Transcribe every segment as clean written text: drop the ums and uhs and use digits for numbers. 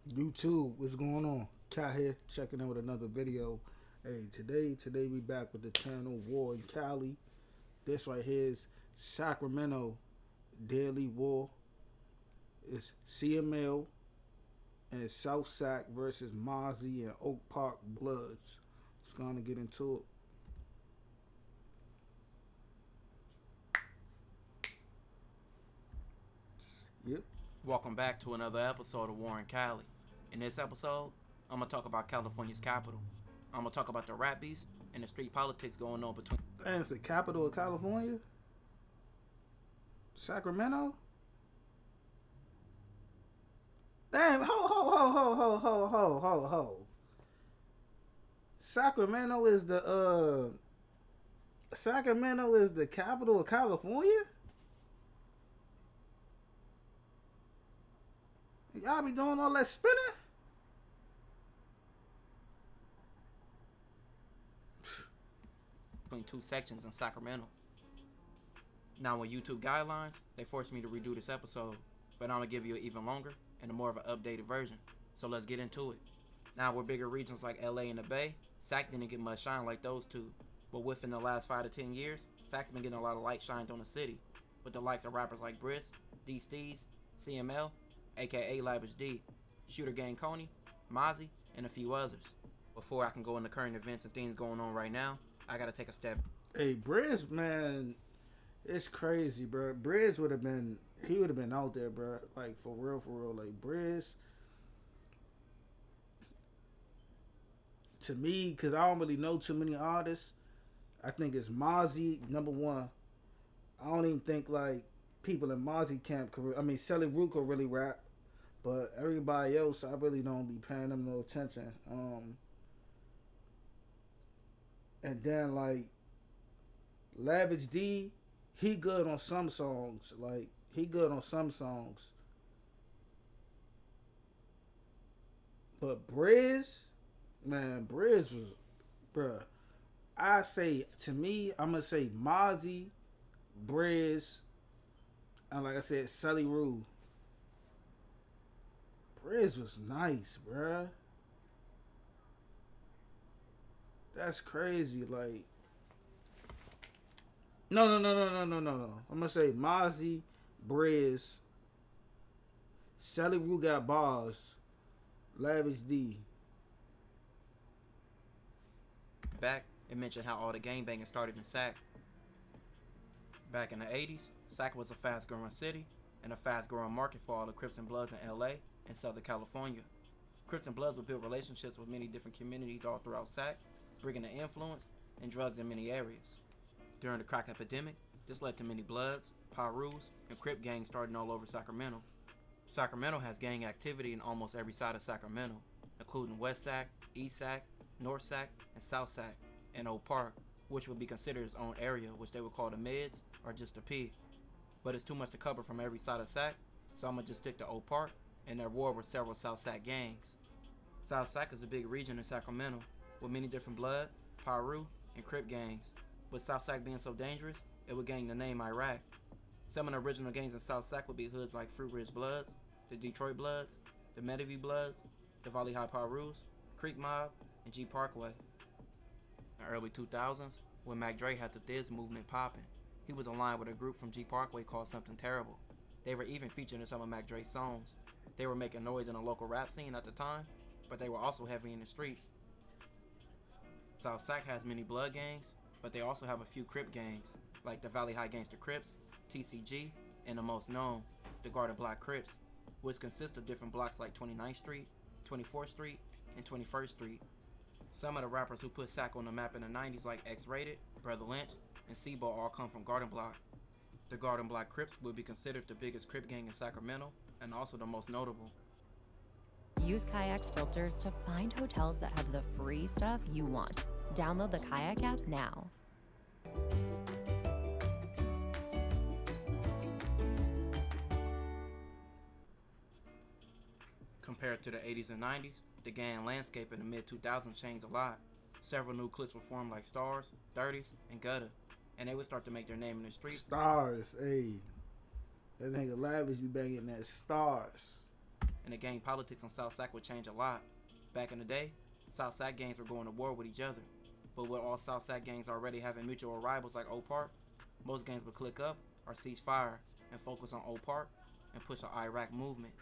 YouTube, what's going on? Cat here, checking in with another video. Hey, today we back with the channel War in Cali. This right here is Sacramento Daily War. It's CML and South Sac versus Mozzy and Oak Park Bloods. Let's gonna get into it. Yep. Welcome back to another episode of Warren Cali. In this episode, I'm going to talk about California's capital. I'm going to talk about the rap beefs and the street politics going on between. Damn, it's the capital of California? Sacramento? Damn, ho. Sacramento is the capital of California? Y'all be doing all that spinning? Between two sections in Sacramento. Now, with YouTube guidelines, they forced me to redo this episode, but I'm going to give you an even longer and a more of an updated version. So let's get into it. Now, with bigger regions like LA and the Bay, Sac didn't get much shine like those two. But within the last 5 to 10 years, Sac's been getting a lot of light shined on the city, with the likes of rappers like Briss, D Steez, CML, aka Lavish D, Shooter Gang Coney, Mozzy, and a few others. Before I can go into current events and things going on right now, I gotta take a step. Hey, Briz, man, it's crazy, bro. Briz would have been, he would have been out there, bro. Like, for real. Like, Briz, to me, because I don't really know too many artists, I think it's Mozzy, number one. I don't even think, like, people in Mozzy camp could, I mean, Sally Root could really rap, but everybody else, I really don't be paying them no attention. And then, like, Lavish D, he good on some songs. Like, he good on some songs. But Briz, man, Briz was, bruh. I say, to me, I'm going to say Mozzy, Briz, and like I said, Sully Rue. Briz was nice, bruh. That's crazy. Like, no. I'm going to say Mozzy, Briz, Sully Rue got bars, Lavish D. Back, it mentioned how all the gangbanging started in Sac. Back in the 80s, Sac was a fast-growing city and a fast-growing market for all the Crips and Bloods in LA and Southern California. Crips and Bloods would build relationships with many different communities all throughout Sac, bringing the influence and drugs in many areas. During the crack epidemic, this led to many Bloods, Pirus, and Crip gangs starting all over Sacramento. Sacramento has gang activity in almost every side of Sacramento, including West Sac, East Sac, North Sac, and South Sac, and Oak Park, which would be considered its own area, which they would call the Mids or just the P. But it's too much to cover from every side of Sac, so I'm gonna just stick to Oak Park and their war with several South Sac gangs. South Sac is a big region in Sacramento, with many different Blood, Piru, and Crip gangs. With South Sac being so dangerous, it would gain the name Iraq. Some of the original gangs in South Sac would be hoods like Fruit Ridge Bloods, the Detroit Bloods, the Medivie Bloods, the Valley High Pirus, Creek Mob, and G Parkway. In the early 2000s, when Mac Dre had the Thiz movement popping, he was aligned with a group from G Parkway called Something Terrible. They were even featured in some of Mac Dre's songs. They were making noise in the local rap scene at the time, but they were also heavy in the streets. South Sac has many blood gangs, but they also have a few Crip gangs, like the Valley High Gangster Crips, TCG, and the most known, the Garden Block Crips, which consist of different blocks like 29th Street, 24th Street, and 21st Street. Some of the rappers who put Sac on the map in the 90s like X-Rated, Brother Lynch, and Sebo all come from Garden Block. The Garden Block Crips would be considered the biggest Crip gang in Sacramento, and also the most notable. Use Kayak's filters to find hotels that have the free stuff you want. Download the Kayak app now. Compared to the 80s and 90s, the gang landscape in the mid-2000s changed a lot. Several new cliques were formed like Stars, 30s, and Gutter, and they would start to make their name in the streets. Stars, hey. That nigga Lavish be banging that Stars. and the gang politics on South Sac would change a lot. Back in the day, South Sac gangs were going to war with each other. But with all South Sac gangs already having mutual rivals like Oak Park, most gangs would click up or cease fire and focus on Oak Park and push an Iraq movement.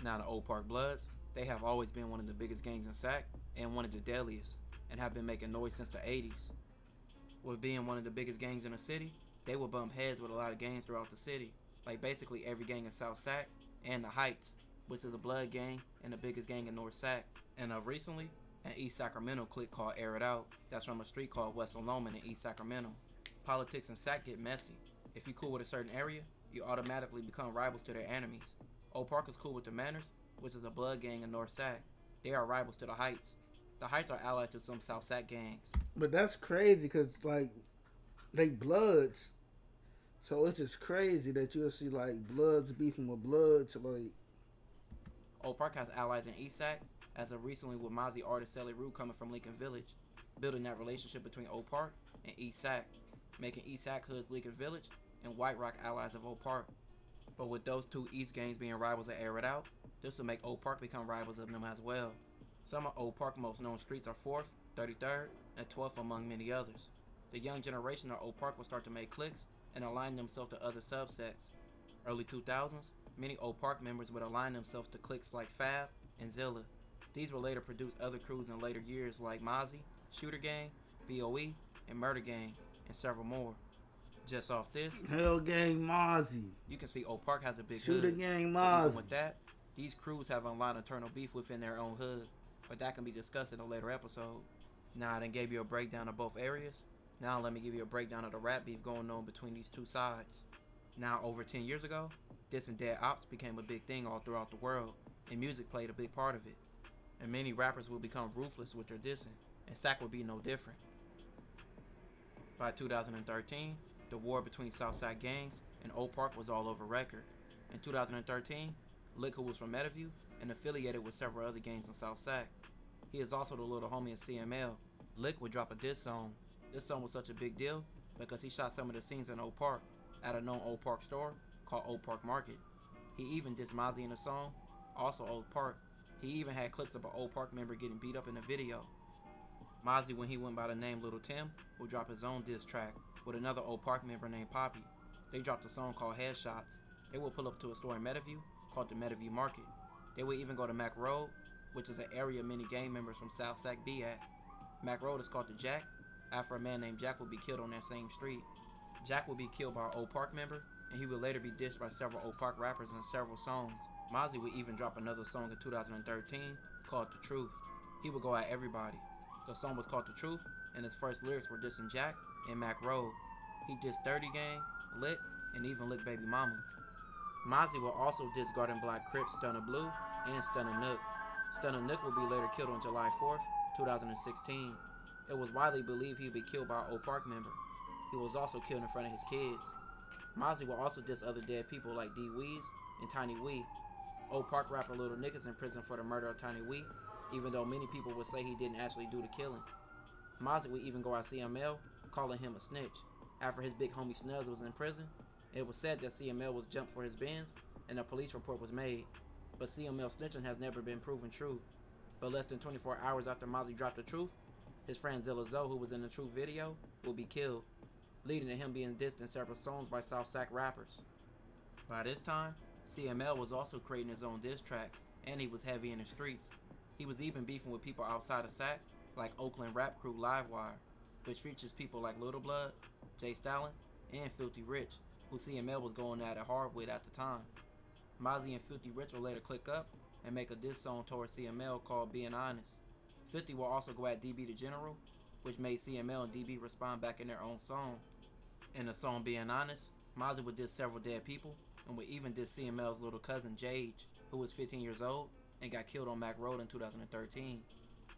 Now the Oak Park Bloods, they have always been one of the biggest gangs in Sac and one of the deadliest, and have been making noise since the 80s. With being one of the biggest gangs in the city, they would bump heads with a lot of gangs throughout the city, like basically every gang in South Sac and the Heights, which is a blood gang and the biggest gang in North Sac. And recently, an East Sacramento clique called Air It Out, that's from a street called West Loman in East Sacramento. Politics in Sac get messy. If you cool with a certain area, you automatically become rivals to their enemies. Oak Park is cool with the Manners, which is a blood gang in North Sac. They are rivals to the Heights. The Heights are allies to some South Sac gangs. But that's crazy because, like, they bloods. So it's just crazy that you'll see, like, bloods beefing with bloods. Like, Oak Park has allies in East Sac, as of recently with Mozzy artist Sally Rue coming from Lincoln Village, building that relationship between Oak Park and East Sac, making East Sac hoods Lincoln Village and White Rock allies of Oak Park. But with those two East gangs being rivals of Air It Out, this will make Oak Park become rivals of them as well. Some of Oak Park's most known streets are 4th, 33rd, and 12th among many others. The young generation of Oak Park will start to make cliques and align themselves to other subsets. Early 2000s, many Oak Park members would align themselves to cliques like Fab and Zilla. These will later produce other crews in later years like Mozzy, Shooter Gang, BOE, and Murder Gang, and several more. Just off this, Hell Gang Mozzy, you can see Oak Park has a big Shooter hood. Gang But Mozzy. even with that, these crews have a lot of internal beef within their own hood, but that can be discussed in a later episode. Now I done gave you a breakdown of both areas. Now let me give you a breakdown of the rap beef going on between these two sides. Now over 10 years ago, dissing dead ops became a big thing all throughout the world, and music played a big part of it. And many rappers will become ruthless with their dissing, and Sac will be no different. By 2013, the war between South Sac gangs and Oak Park was all over record. In 2013, Lick, who was from Meadowview and affiliated with several other gangs in South Sac. He is also the little homie of CML. Lick would drop a diss song. This song was such a big deal because he shot some of the scenes in Oak Park at a known Oak Park store called Oak Park Market. He even dissed Mozzy in the song, also Oak Park. He even had clips of an Oak Park member getting beat up in the video. Mozzy, when he went by the name Little Tim, will drop his own diss track with another Oak Park member named Poppy. They dropped a song called Headshots. They will pull up to a store in Meadowview called the Meadowview Market. They will even go to Mac Road, which is an area many gang members from South Sac be at. Mac Road is called the Jack, after a man named Jack will be killed on that same street. Jack will be killed by an Oak Park member, and he will later be dissed by several Oak Park rappers in several songs. Mozzy would even drop another song in 2013 called The Truth. He would go at everybody. The song was called The Truth, and his first lyrics were dissing Jack and Mac Road. He dissed 30 Gang, Lick, and even Lick Baby Mama. Mozzy will also diss Garden Black Crips, Stunner Blue, and Stunner Nook. Stunner Nook will be later killed on July 4th, 2016. It was widely believed he would be killed by an Oak Park member. He was also killed in front of his kids. Mozzy will also diss other dead people like D Weez and Tiny Wee. Oak Park rapper Little Nick is in prison for the murder of Tiny Wee, even though many people would say he didn't actually do the killing. Mozzy would even go at CML, calling him a snitch. After his big homie Snubs was in prison, it was said that CML was jumped for his bins, and a police report was made. But CML snitching has never been proven true. But less than 24 hours after Mozzy dropped The Truth, his friend Zilla Zoe, who was in the Truth video, will be killed, leading to him being dissed in several songs by South Sac rappers. By this time, CML was also creating his own diss tracks, and he was heavy in the streets. He was even beefing with people outside of Sac, like Oakland rap crew Livewire, which features people like Little Blood, Jay Stalin, and Filthy Rich, who CML was going at it hard with at the time. Mozzy and Filthy Rich will later click up and make a diss song towards CML called Being Honest. 50 will also go at DB the General, which made CML and DB respond back in their own song. In the song Being Honest, Mozzy would diss several dead people and would even diss CML's little cousin Jage, who was 15 years old and got killed on Mac Road in 2013.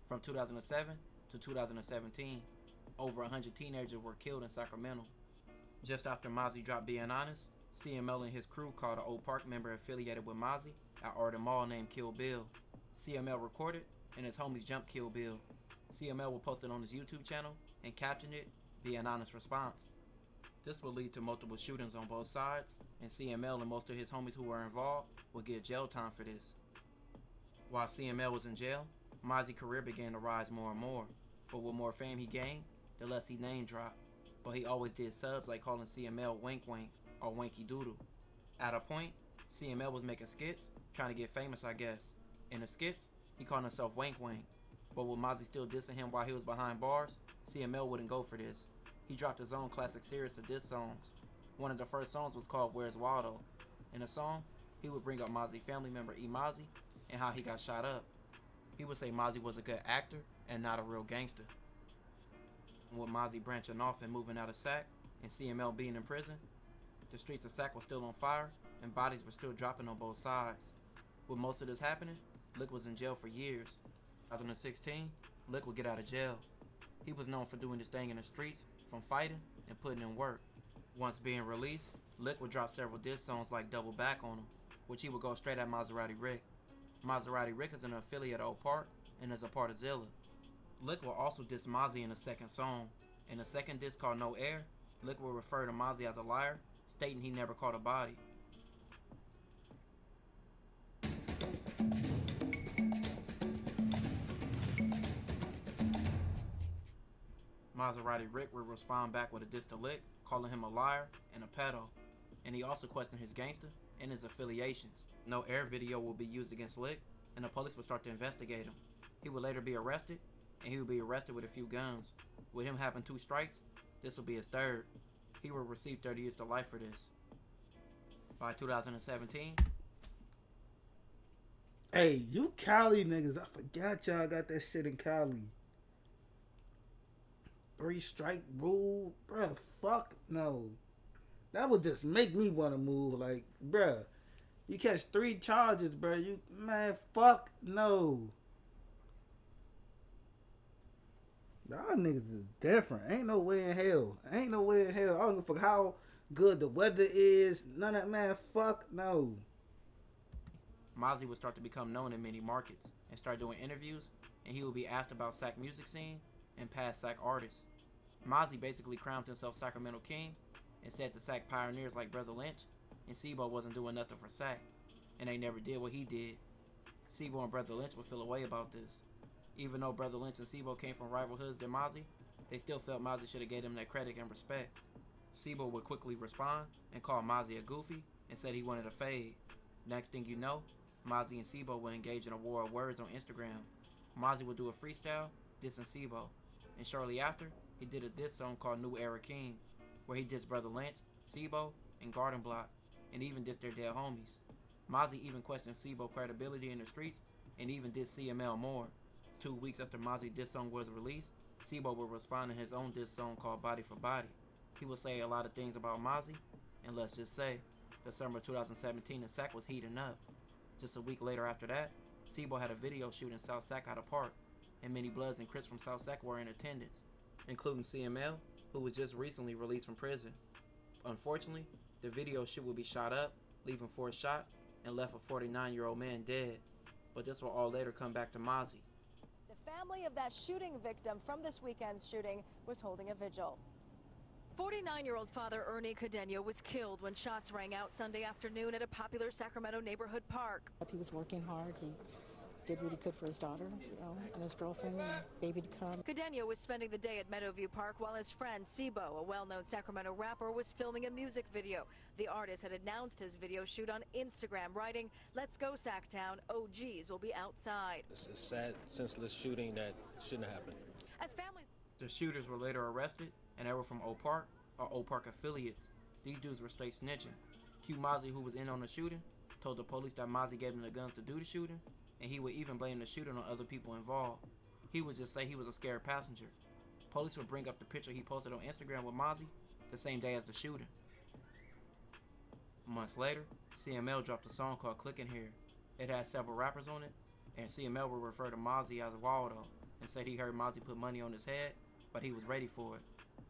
From 2007 to 2017, over 100 teenagers were killed in Sacramento. Just after Mozzy dropped Being Honest, CML and his crew called an Oak Park member affiliated with Mozzy at Arden Mall named Kill Bill. CML recorded, and his homies jumped Kill Bill. CML will post it on his YouTube channel and caption it, Being Honest Response. This would lead to multiple shootings on both sides, and CML and most of his homies who were involved would get jail time for this. While CML was in jail, Mozzy's career began to rise more and more, but the more fame he gained, the less he name dropped. But he always did subs like calling CML Wink Wink or Winky Doodle. At a point, CML was making skits, trying to get famous I guess. In the skits, he called himself Wink Wink, but with Mozzy still dissing him while he was behind bars, CML wouldn't go for this. He dropped his own classic series of diss songs. One of the first songs was called Where's Waldo. In the song, he would bring up Mozzy family member Mozzy and how he got shot up. He would say Mozzy was a good actor and not a real gangster. With Mozzy branching off and moving out of Sac and CML being in prison, the streets of Sac were still on fire and bodies were still dropping on both sides. With most of this happening, Lick was in jail for years. 2016, Lick would get out of jail. He was known for doing his thing in the streets, from fighting and putting in work. Once being released, Lick would drop several diss songs like Double Back on him, which he would go straight at Maserati Rick. Maserati Rick is an affiliate of Oak Park and is a part of Zilla. Lick will also diss Mozzy in the second song. In the second diss called No Air, Lick will refer to Mozzy as a liar, stating he never caught a body. Maserati Rick will respond back with a diss to Lick, calling him a liar and a pedo, and he also questioned his gangster and his affiliations. No Air video will be used against Lick, and the police will start to investigate him. He would later be arrested, and he would be arrested with a few guns. With him having 2 strikes, this will be his third. He will receive 30 years to life for this. By 2017, Hey, you Cali niggas, I forgot y'all got that shit in Cali. 3 strike rule, bruh, fuck no. That would just make me want to move, like, bruh. You catch 3 charges, bruh, you, man, fuck no. Y'all niggas is different. Ain't no way in hell. Ain't no way in hell. I don't give a fuck how good the weather is. None of that, man, fuck no. Mozzy would start to become known in many markets and start doing interviews, and he would be asked about Sac music scene and past Sac artists. Mozzy basically crowned himself Sacramento King and said to Sac pioneers like Brother Lynch and Sebo wasn't doing nothing for Sac, and they never did what he did. Sebo and Brother Lynch would feel a way about this. Even though Brother Lynch and Sebo came from rival hoods than Mozzy, they still felt Mozzy should have gave them that credit and respect. Sebo would quickly respond and call Mozzy a goofy and said he wanted a fade. Next thing you know, Mozzy and Sebo would engage in a war of words on Instagram. Mozzy would do a freestyle dissing Sebo, and shortly after, he did a diss song called New Era King, where he dissed Brother Lynch, Sebo, and Garden Block, and even dissed their dead homies. Mozzy even questioned Sebo's credibility in the streets, and even dissed CML more. 2 weeks after Mozzy's diss song was released, Sebo would respond in his own diss song called Body for Body. He would say a lot of things about Mozzy, and let's just say, the summer of 2017 in Sac was heating up. Just a week later after that, Sebo had a video shoot in South Sac out of park, and many Bloods and Crips from South Sac were in attendance, including CML, who was just recently released from prison. Unfortunately, the video shoot will be shot up, leaving 4 shot, and left a 49-year-old man dead. But this will all later come back to Mozzy. The family of that shooting victim from this weekend's shooting was holding a vigil. 49-year-old father Ernie Cadeno was killed when shots rang out Sunday afternoon at a popular Sacramento neighborhood park. He was working hard. He did what he could for his daughter, and his girlfriend and baby to come. Cadeno was spending the day at Meadowview Park while his friend Sebo, a well-known Sacramento rapper, was filming a music video. The artist had announced his video shoot on Instagram, writing, "Let's go Sacktown, OGs will be outside." It's a sad, senseless shooting that shouldn't have happened. As families... The shooters were later arrested, and they were from Oak Park or Oak Park affiliates. These dudes were straight snitching. Q Mozzy, who was in on the shooting, told the police that Mozzy gave him the guns to do the shooting, and he would even blame the shooting on other people involved. He would just say he was a scared passenger. Police would bring up the picture he posted on Instagram with Mozzy the same day as the shooting. Months later, CML dropped a song called Clickin' Here. It had several rappers on it, and CML would refer to Mozzy as Waldo and said he heard Mozzy put money on his head, but he was ready for it.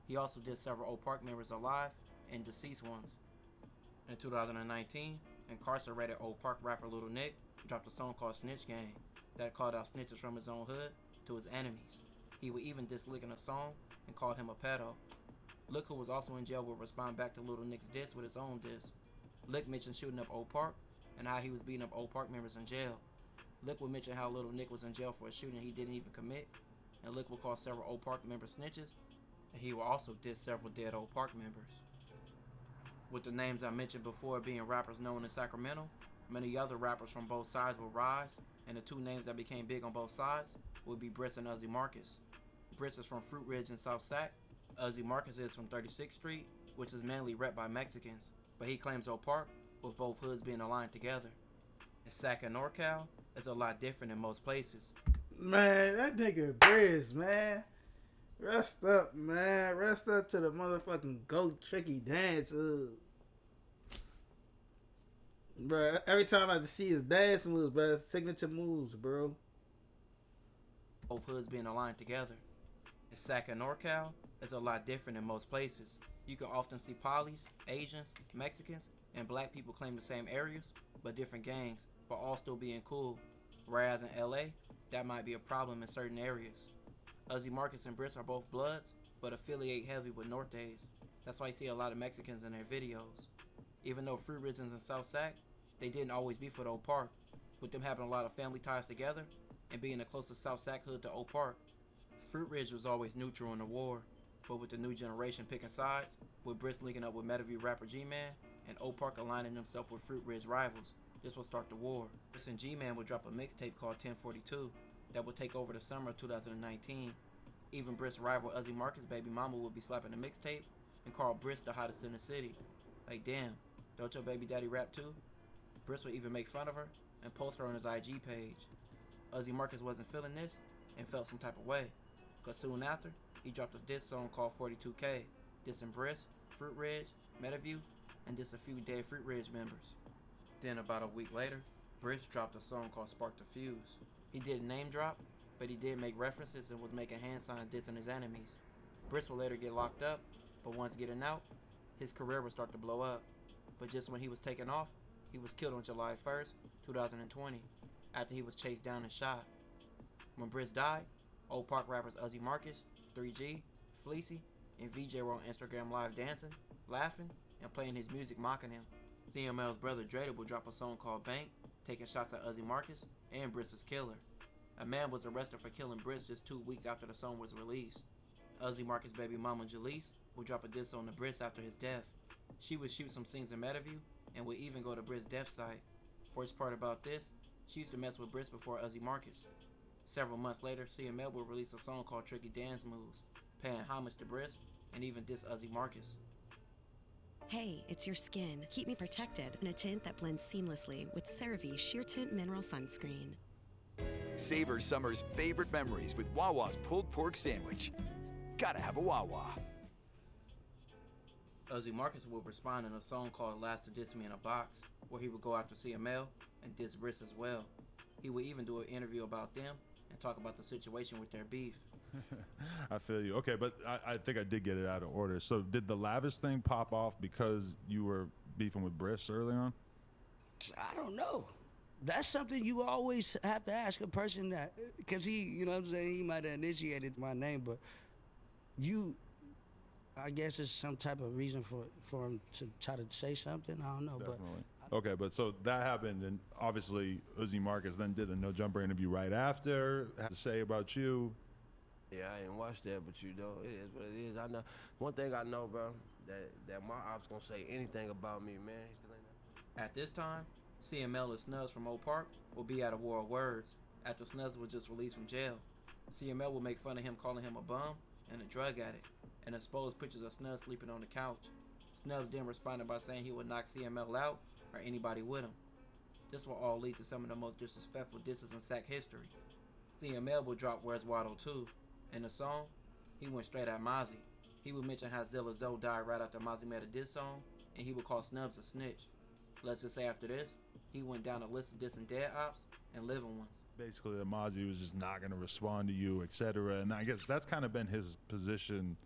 He also did several Oak Park members alive and deceased ones. In 2019, incarcerated Oak Park rapper Little Nick dropped a song called Snitch Gang that called out snitches from his own hood to his enemies. He would even diss Lick in a song and called him a pedo. Lick, who was also in jail, would respond back to Little Nick's diss with his own diss. Lick mentioned shooting up Oak Park and how he was beating up Oak Park members in jail. Lick would mention how Little Nick was in jail for a shooting he didn't even commit, and Lick would call several Oak Park members snitches, and he would also diss several dead Oak Park members. With the names I mentioned before being rappers known in Sacramento, many other rappers from both sides would rise, and the two names that became big on both sides would be Briss and Uzi Marcus. Briss is from Fruit Ridge in South Sac. Uzi Marcus is from 36th Street, which is mainly rep by Mexicans, but he claims Oak Park, with both hoods being aligned together. In Sac and NorCal, it's a lot different in most places. Man, that nigga Briz, man. Rest up, man. Rest up to the motherfucking goat tricky dance. Bro, every time I see his dance moves, bro, his signature moves, bro. Both hoods being aligned together. In Sac and NorCal, it's a lot different in most places. You can often see polys, Asians, Mexicans, and black people claim the same areas, but different gangs, but all still being cool. Whereas in LA, that might be a problem in certain areas. Uzi Marcus and Briss are both Bloods, but affiliate heavy with Nortes. That's why you see a lot of Mexicans in their videos. Even though Fruit Ridge is in South Sac, they didn't always beef with Oak Park, with them having a lot of family ties together and being the closest South Sac hood to Oak Park. Fruit Ridge was always neutral in the war, but with the new generation picking sides, with Briss linking up with Meadowview rapper G-Man, and Oak Park aligning themselves with Fruit Ridge rivals, this will start the war. Briss and G-Man would drop a mixtape called 1042 that would take over the summer of 2019. Even Briss' rival Uzi Marcus' baby mama would be slapping the mixtape and call Briss the hottest in the city. Like, damn, don't your baby daddy rap too? Briss would even make fun of her and post her on his IG page. Uzi Marcus wasn't feeling this and felt some type of way, cause soon after, he dropped a diss song called 42K, dissing Briss, Fruit Ridge, Meadowview, and diss a few dead Fruit Ridge members. Then about a week later, Briss dropped a song called Spark the Fuse. He didn't name drop, but he did make references and was making hand signs dissing his enemies. Briss would later get locked up, but once getting out, his career would start to blow up. But just when he was taking off, he was killed on July 1st, 2020, after he was chased down and shot. When Briss died, Oak Park rappers Uzi Marcus, 3G, Fleecy, and VJ were on Instagram Live dancing, laughing, and playing his music mocking him. CML's brother Drada would drop a song called Bank, taking shots at Uzi Marcus and Briss's killer. A man was arrested for killing Briss just 2 weeks after the song was released. Uzi Marcus' baby mama Jalise would drop a diss on the Briss after his death. She would shoot some scenes in Meadowview and would even go to Briss' death site. Worst part about this, she used to mess with Briss before Uzi Marcus. Several months later, CML would release a song called Tricky Dance Moves, paying homage to Briss and even diss Uzi Marcus. Hey, it's your skin. Keep me protected in a tint that blends seamlessly with CeraVe Sheer Tint Mineral Sunscreen. Savor summer's favorite memories with Wawa's pulled pork sandwich. Gotta have a Wawa. Uzi Marcus would respond in a song called Last to Diss Me in a Box, where he would go after CML and diss Briss as well. He would even do an interview about them and talk about the situation with their beef. I feel you. Okay, but I think I did get it out of order. So did the Lavish thing pop off because you were beefing with Briss early on? I don't know. That's something you always have to ask a person that, because he, you know what I'm saying, he might have initiated my name, but I guess it's some type of reason for him to try to say something. I don't know. Definitely. Okay, but so that happened, and obviously Uzi Marcus then did a No Jumper interview right after. Had to say about you. Yeah, I didn't watch that, but you know, it is what it is. I know one thing I know, bro, that my ops gonna say anything about me, man. At this time, CML and Snubs from Oak Park will be at a war of words after Snubs was just released from jail. CML will make fun of him, calling him a bum and a drug addict, and expose pictures of Snubs sleeping on the couch. Snubs then responded by saying he would knock CML out or anybody with him. This will all lead to some of the most disrespectful disses in Sac history. CML will drop Where's Waddle too. In the song, he went straight at Mozzy. He would mention how Zilla Zoe died right after Mozzy made a diss song, and he would call Snubs a snitch. Let's just say after this, he went down a list of dissing dead ops and living ones. Basically, that Mozzy was just not going to respond to you, etc. And I guess that's kind of been his position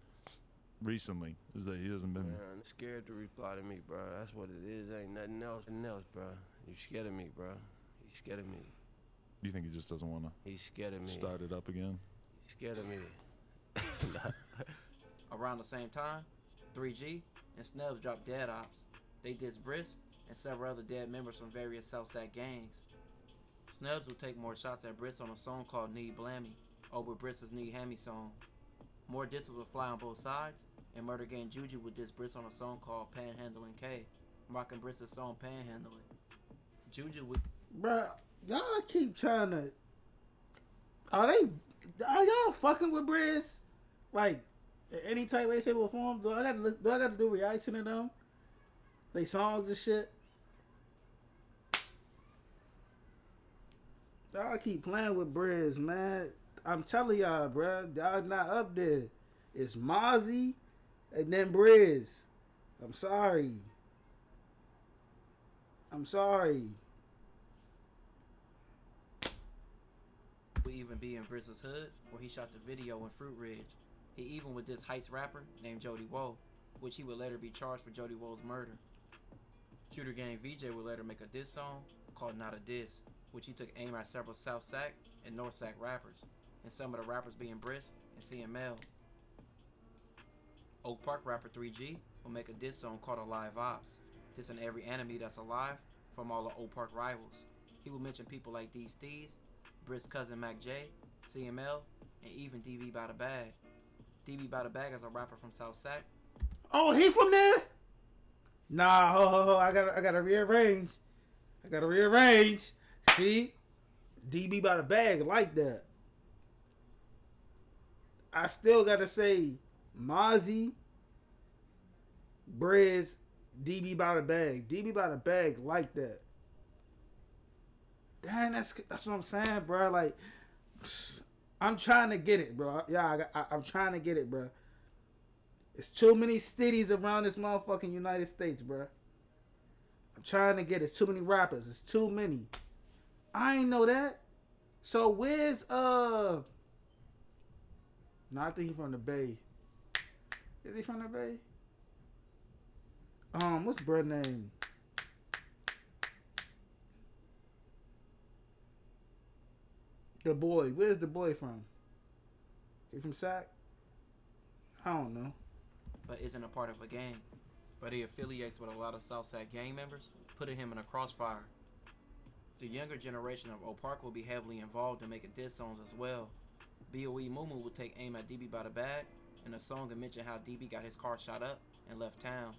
recently, is that he hasn't been... Man, I'm scared to reply to me, bro. That's what it is. Ain't nothing else, bro. You scared of me, bro. He's scared of me. You think he just doesn't want to... He's scared of me. Start it up again? He's scared of me. Around the same time, 3G and Snubs dropped Dead Ops. They dissed Briss and several other dead members from various Southside gangs. Snubs would take more shots at Briss on a song called Need Blammy over Briss's Need Hammy song. More disses would fly on both sides, and Murder Gang Juju would diss Briss on a song called Panhandling K, mocking Briss's song Panhandling. Juju would... Bruh, y'all keep trying to... Are y'all fucking with Briss? Like, any type of way, shape, or form? Do I got to do reaction to them? They songs and shit? Y'all keep playing with Briz, man. I'm telling y'all, bruh. Y'all not up there. It's Mozzy and then Briz. I'm sorry. Would even be in Brizz's hood, where he shot the video in Fruit Ridge. He even with this Heights rapper named Jody Woe, which he would later be charged for Jody Woe's murder. Shooter Gang VJ would later make a diss song called Not a Diss, which he took aim at several South Sac and North Sac rappers, and some of the rappers being Briss and CML. Oak Park rapper 3G will make a diss song called Alive Ops, dissing every enemy that's alive from all the Oak Park rivals. He will mention people like D Steez, Briss cousin Mac J, CML, and even DV by the Bag. DV by the Bag is a rapper from South Sac. Oh, he from there? Nah, ho. I gotta rearrange. See? DB by the Bag like that. I still gotta say Mozzy, Briz, DB by the Bag. DB by the Bag like that. Damn, that's what I'm saying, bro. Like, I'm trying to get it, bro. Yeah, I'm trying to get it, bro. It's too many cities around this motherfucking United States, bro. I'm trying to get it. It's too many rappers. It's too many. I ain't know that. So where's No, I think he's from the Bay. Is he from the Bay? What's bruh name? The Boy. Where's The Boy from? He from Sac? I don't know. But isn't a part of a gang. But he affiliates with a lot of Southside gang members, putting him in a crossfire. The younger generation of Oak Park will be heavily involved in making diss songs as well. B.O.E. Mumu will take aim at DB by the Bag in a song and mention how DB got his car shot up and left town.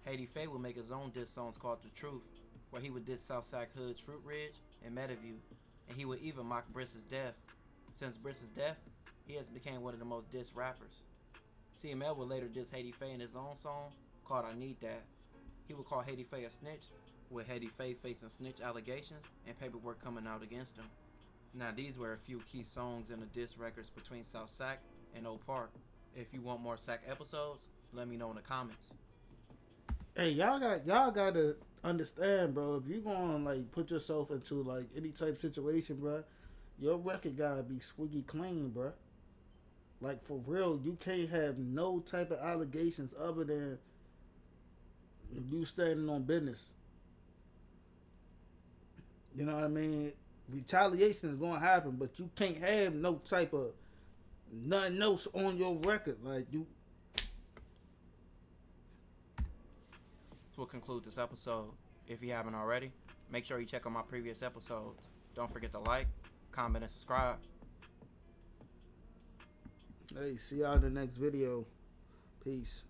Haiti Faye will make his own diss songs called The Truth, where he would diss Southside Hood's Fruit Ridge and Meadowview, and he would even mock Briss's death. Since Briss's death, he has become one of the most dissed rappers. CML would later diss Haiti Faye in his own song called I Need That. He would call Haiti Faye a snitch, with Haiti Faye facing snitch allegations and paperwork coming out against him. Now these were a few key songs in the diss records between South Sac and Oak Park. If you want more Sac episodes, let me know in the comments. Hey, y'all gotta understand, bro. If you gonna like put yourself into like any type of situation, bro, your record gotta be squeaky clean, bro. Like for real, you can't have no type of allegations other than you standing on business. You know what I mean? Retaliation is gonna happen, but you can't have no type of nothing else on your record. Like you. This will conclude this episode. If you haven't already, make sure you check out my previous episodes. Don't forget to like, comment, and subscribe. Hey, see y'all in the next video. Peace.